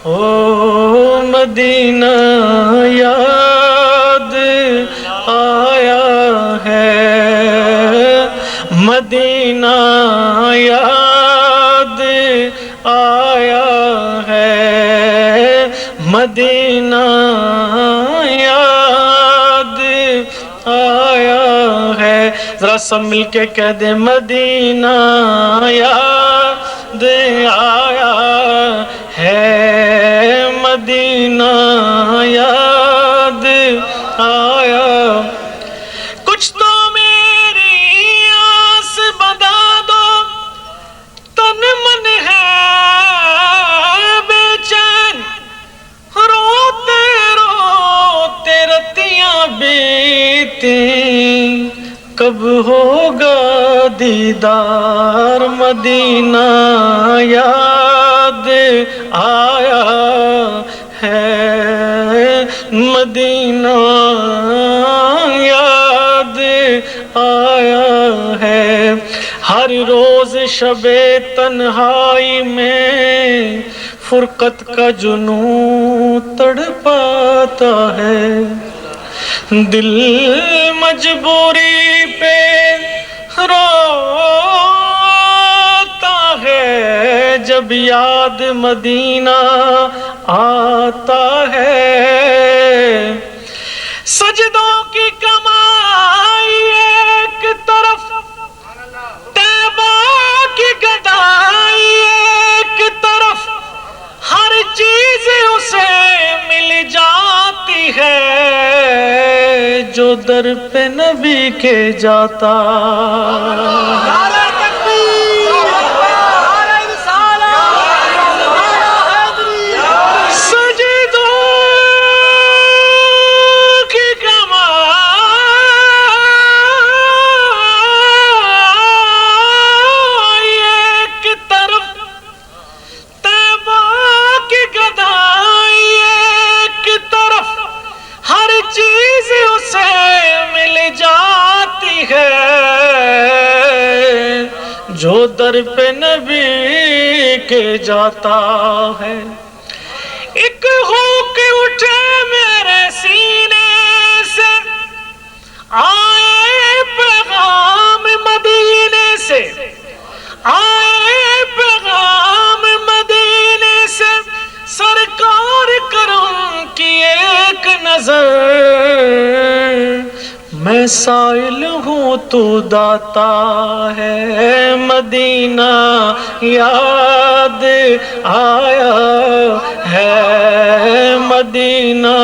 او مدینہ یاد آیا ہے، مدینہ یاد آیا ہے، مدینہ یاد آیا ہے۔ ذرا سب مل کے کہہ دیں مدینہ یاد آیا ہے، مدینہ یاد آیا۔ کچھ تو میری آس بتا دو، تن من ہے بے چین، روتے روتے رتیاں بیتی، کب ہوگا دیدار مدینہ یاد آیا ہے، مدینہ یاد آیا ہے۔ ہر روز شب تنہائی میں فرقت کا جنون تڑپاتا ہے، دل مجبوری پہ روتا ہے، جب یاد مدینہ آتا ہے۔ سجدوں کی کمائی ایک طرف، طیبہ کی گدائی ایک طرف، ہر چیز اسے مل جاتی ہے جو در پہ نبی کے جاتا۔ جو در پہ نبی کے جاتا ہے۔ ایک ہوک اٹھے میرے سینے سے، آئے پیغام مدینے سے، آئے پیغام مدینے سے، سرکار کرم کی ایک نظر، میں سائل ہوں تو داتا ہے، مدینہ یاد آیا ہے، مدینہ